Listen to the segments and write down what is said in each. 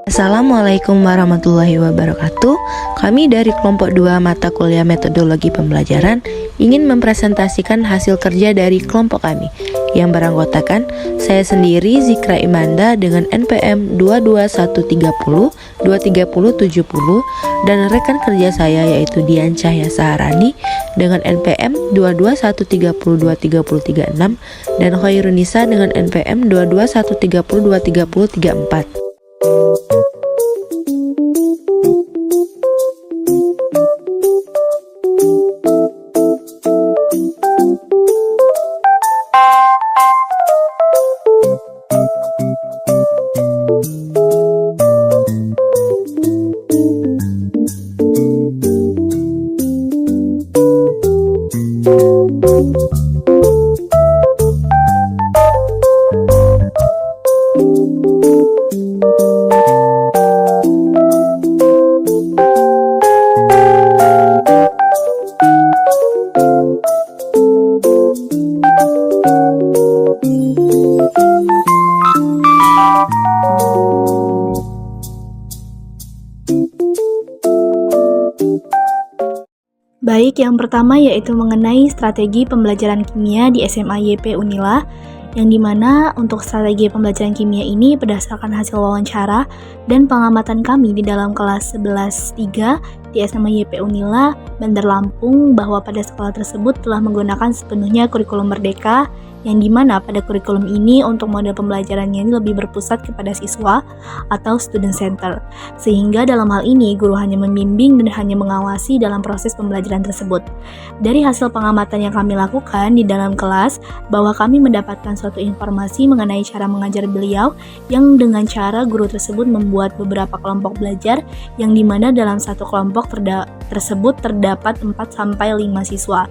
Assalamualaikum warahmatullahi wabarakatuh. Kami dari kelompok 2 mata kuliah metodologi pembelajaran ingin mempresentasikan hasil kerja dari kelompok kami yang beranggotakan saya sendiri Zikra Imanda dengan NPM 22130, 23070 dan rekan kerja saya yaitu Dian Cahya Saharani dengan NPM 22130, 23036 dan Khairunisa dengan NPM 22130, 23034. Baik, yang pertama yaitu mengenai strategi pembelajaran kimia di SMA YP Unila, yang dimana untuk strategi pembelajaran kimia ini berdasarkan hasil wawancara dan pengamatan kami di dalam kelas 11-3 di SMA YP Unila, Bandar Lampung, bahwa pada sekolah tersebut telah menggunakan sepenuhnya kurikulum Merdeka, yang dimana pada kurikulum ini untuk model pembelajarannya ini lebih berpusat kepada siswa atau student center, sehingga dalam hal ini guru hanya membimbing dan hanya mengawasi dalam proses pembelajaran tersebut. Dari hasil pengamatan yang kami lakukan di dalam kelas, bahwa kami mendapatkan suatu informasi mengenai cara mengajar beliau, yang dengan cara guru tersebut membuat beberapa kelompok belajar, yang dimana dalam satu kelompok tersebut terdapat 4-5 siswa.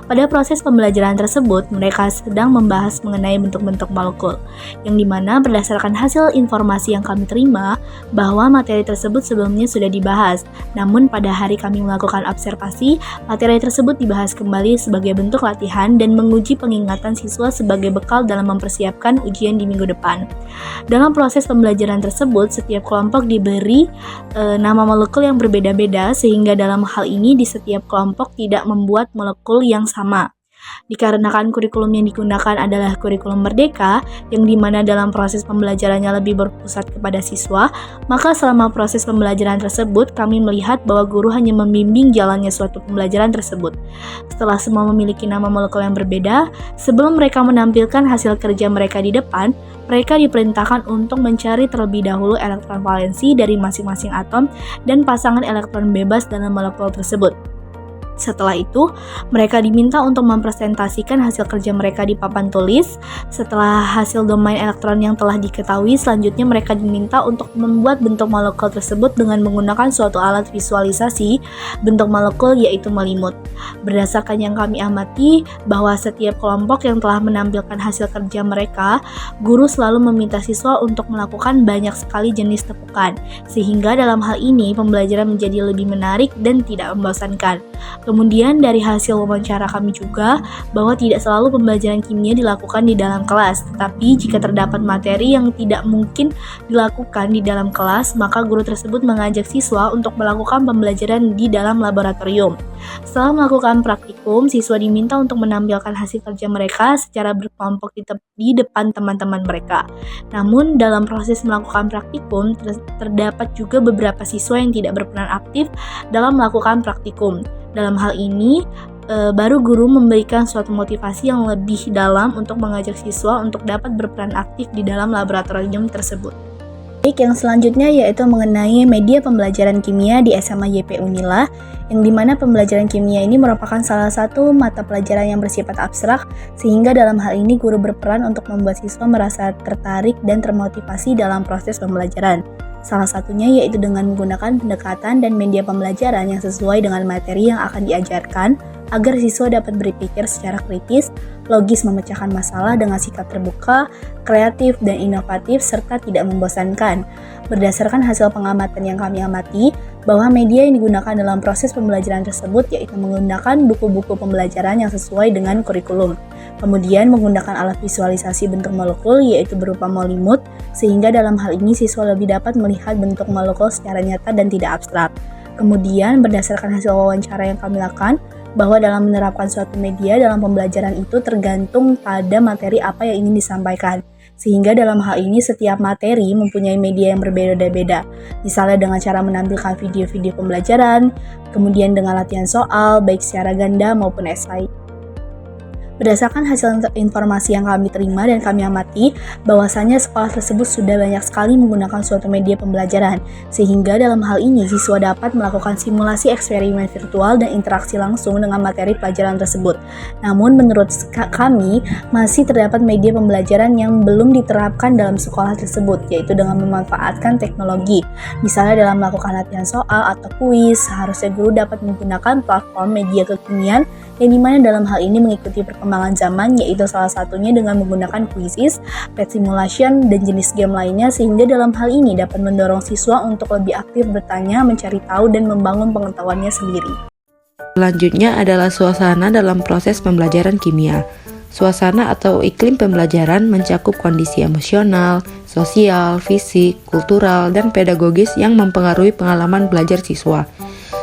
Pada proses pembelajaran tersebut, mereka sedang membahas mengenai bentuk-bentuk molekul, yang dimana berdasarkan hasil informasi yang kami terima, bahwa materi tersebut sebelumnya sudah dibahas. Namun pada hari kami melakukan observasi, materi tersebut dibahas kembali sebagai bentuk latihan dan menguji pengingatan siswa sebagai bekal dalam mempersiapkan ujian di minggu depan. Dalam proses pembelajaran tersebut, setiap kelompok diberi nama molekul yang berbeda-beda, sehingga dalam hal ini di setiap kelompok tidak membuat molekul yang sama. Dikarenakan kurikulum yang digunakan adalah kurikulum Merdeka, yang dimana dalam proses pembelajarannya lebih berpusat kepada siswa, maka selama proses pembelajaran tersebut kami melihat bahwa guru hanya membimbing jalannya suatu pembelajaran tersebut. Setelah semua memiliki nama molekul yang berbeda, sebelum mereka menampilkan hasil kerja mereka di depan, mereka diperintahkan untuk mencari terlebih dahulu elektron valensi dari masing-masing atom dan pasangan elektron bebas dalam molekul tersebut. Setelah itu, mereka diminta untuk mempresentasikan hasil kerja mereka di papan tulis. Setelah hasil domain elektron yang telah diketahui, selanjutnya mereka diminta untuk membuat bentuk molekul tersebut dengan menggunakan suatu alat visualisasi bentuk molekul, yaitu melimut. Berdasarkan yang kami amati, bahwa setiap kelompok yang telah menampilkan hasil kerja mereka, guru selalu meminta siswa untuk melakukan banyak sekali jenis tepukan, sehingga dalam hal ini pembelajaran menjadi lebih menarik dan tidak membosankan. Kemudian dari hasil wawancara kami juga, bahwa tidak selalu pembelajaran kimia dilakukan di dalam kelas, tetapi jika terdapat materi yang tidak mungkin dilakukan di dalam kelas, maka guru tersebut mengajak siswa untuk melakukan pembelajaran di dalam laboratorium. Setelah melakukan praktikum, siswa diminta untuk menampilkan hasil kerja mereka secara berkelompok di depan teman-teman mereka. Namun dalam proses melakukan praktikum, terdapat juga beberapa siswa yang tidak berperan aktif dalam melakukan praktikum. Dalam hal ini, baru guru memberikan suatu motivasi yang lebih dalam untuk mengajak siswa untuk dapat berperan aktif di dalam laboratorium tersebut. Baik, yang selanjutnya yaitu mengenai media pembelajaran kimia di SMA YP Unila, yang dimana pembelajaran kimia ini merupakan salah satu mata pelajaran yang bersifat abstrak, sehingga dalam hal ini guru berperan untuk membuat siswa merasa tertarik dan termotivasi dalam proses pembelajaran. Salah satunya yaitu dengan menggunakan pendekatan dan media pembelajaran yang sesuai dengan materi yang akan diajarkan, agar siswa dapat berpikir secara kritis, logis memecahkan masalah dengan sikap terbuka, kreatif dan inovatif, serta tidak membosankan. Berdasarkan hasil pengamatan yang kami amati, bahwa media yang digunakan dalam proses pembelajaran tersebut yaitu menggunakan buku-buku pembelajaran yang sesuai dengan kurikulum. Kemudian menggunakan alat visualisasi bentuk molekul yaitu berupa molimut, sehingga dalam hal ini siswa lebih dapat melihat bentuk molekul secara nyata dan tidak abstrak. Kemudian berdasarkan hasil wawancara yang kami lakukan, bahwa dalam menerapkan suatu media dalam pembelajaran itu tergantung pada materi apa yang ingin disampaikan. Sehingga dalam hal ini setiap materi mempunyai media yang berbeda-beda. Misalnya dengan cara menampilkan video-video pembelajaran, kemudian dengan latihan soal, baik secara ganda maupun esai. Berdasarkan hasil informasi yang kami terima dan kami amati, bahwasannya sekolah tersebut sudah banyak sekali menggunakan suatu media pembelajaran, sehingga dalam hal ini siswa dapat melakukan simulasi eksperimen virtual dan interaksi langsung dengan materi pelajaran tersebut. Namun menurut kami, masih terdapat media pembelajaran yang belum diterapkan dalam sekolah tersebut, yaitu dengan memanfaatkan teknologi. Misalnya dalam melakukan latihan soal atau kuis, seharusnya guru dapat menggunakan platform media kekinian yang dimana dalam hal ini mengikuti perkembangan zaman, yaitu salah satunya dengan menggunakan quizzes, pet simulation, dan jenis game lainnya, sehingga dalam hal ini dapat mendorong siswa untuk lebih aktif bertanya, mencari tahu, dan membangun pengetahuannya sendiri. Selanjutnya adalah suasana dalam proses pembelajaran kimia. Suasana atau iklim pembelajaran mencakup kondisi emosional, sosial, fisik, kultural, dan pedagogis yang mempengaruhi pengalaman belajar siswa.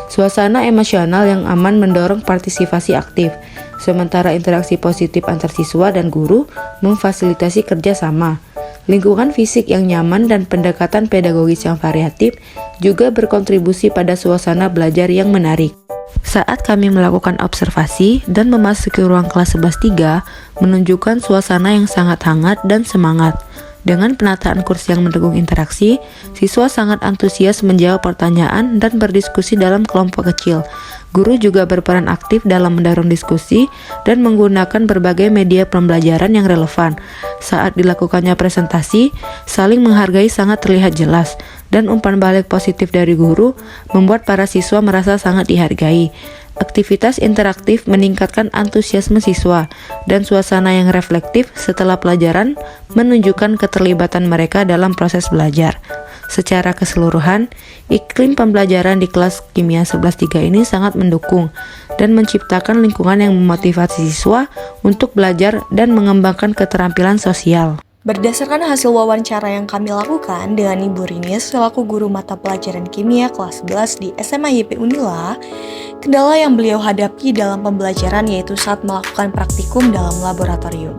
Suasana emosional yang aman mendorong partisipasi aktif, sementara interaksi positif antar siswa dan guru memfasilitasi kerjasama. Lingkungan fisik yang nyaman dan pendekatan pedagogis yang variatif juga berkontribusi pada suasana belajar yang menarik. Saat kami melakukan observasi dan memasuki ruang kelas 11-3, menunjukkan suasana yang sangat hangat dan semangat. Dengan penataan kursi yang mendukung interaksi, siswa sangat antusias menjawab pertanyaan dan berdiskusi dalam kelompok kecil. Guru juga berperan aktif dalam mendorong diskusi dan menggunakan berbagai media pembelajaran yang relevan. Saat dilakukannya presentasi, saling menghargai sangat terlihat jelas, dan umpan balik positif dari guru membuat para siswa merasa sangat dihargai. Aktivitas interaktif meningkatkan antusiasme siswa, dan suasana yang reflektif setelah pelajaran menunjukkan keterlibatan mereka dalam proses belajar. Secara keseluruhan, iklim pembelajaran di kelas kimia 11-3 ini sangat mendukung dan menciptakan lingkungan yang memotivasi siswa untuk belajar dan mengembangkan keterampilan sosial. Berdasarkan hasil wawancara yang kami lakukan dengan Ibu Rinis selaku guru mata pelajaran kimia kelas 11 di SMA YP Unila, kendala yang beliau hadapi dalam pembelajaran yaitu saat melakukan praktikum dalam laboratorium.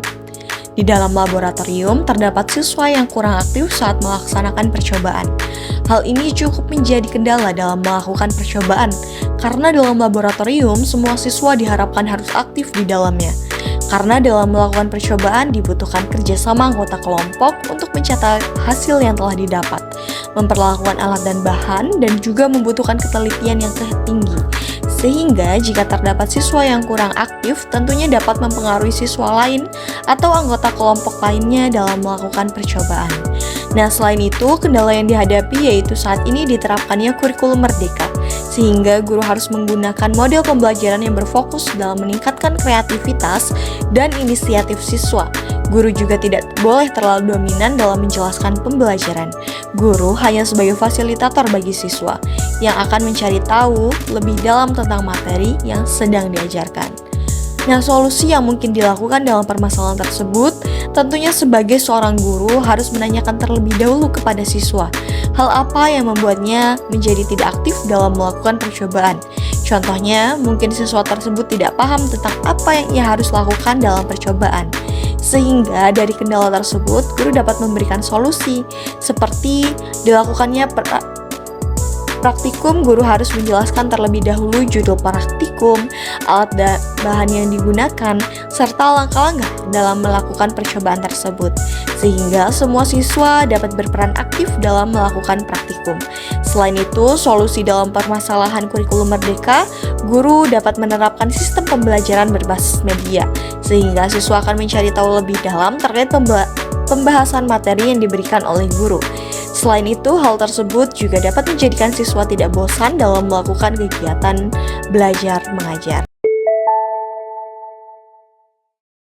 Di dalam laboratorium, terdapat siswa yang kurang aktif saat melaksanakan percobaan. Hal ini cukup menjadi kendala dalam melakukan percobaan, karena dalam laboratorium, semua siswa diharapkan harus aktif di dalamnya. Karena dalam melakukan percobaan dibutuhkan kerjasama anggota kelompok untuk mencatat hasil yang telah didapat, memperlakukan alat dan bahan, dan juga membutuhkan ketelitian yang tinggi. Sehingga jika terdapat siswa yang kurang aktif, tentunya dapat mempengaruhi siswa lain atau anggota kelompok lainnya dalam melakukan percobaan. Nah, selain itu, kendala yang dihadapi yaitu saat ini diterapkannya kurikulum merdeka, sehingga guru harus menggunakan model pembelajaran yang berfokus dalam meningkatkan kreativitas dan inisiatif siswa. Guru juga tidak boleh terlalu dominan dalam menjelaskan pembelajaran. Guru hanya sebagai fasilitator bagi siswa yang akan mencari tahu lebih dalam tentang materi yang sedang diajarkan. Nah, solusi yang mungkin dilakukan dalam permasalahan tersebut, tentunya sebagai seorang guru harus menanyakan terlebih dahulu kepada siswa hal apa yang membuatnya menjadi tidak aktif dalam melakukan percobaan. Contohnya, mungkin siswa tersebut tidak paham tentang apa yang ia harus lakukan dalam percobaan. Sehingga dari kendala tersebut, guru dapat memberikan solusi seperti dilakukannya praktikum. Guru harus menjelaskan terlebih dahulu judul praktikum, alat dan bahan yang digunakan, serta langkah-langkah dalam melakukan percobaan tersebut, sehingga semua siswa dapat berperan aktif dalam melakukan praktikum. Selain itu, solusi dalam permasalahan kurikulum merdeka, guru dapat menerapkan sistem pembelajaran berbasis media, sehingga siswa akan mencari tahu lebih dalam terkait pembahasan materi yang diberikan oleh guru. Selain itu, hal tersebut juga dapat menjadikan siswa tidak bosan dalam melakukan kegiatan belajar mengajar.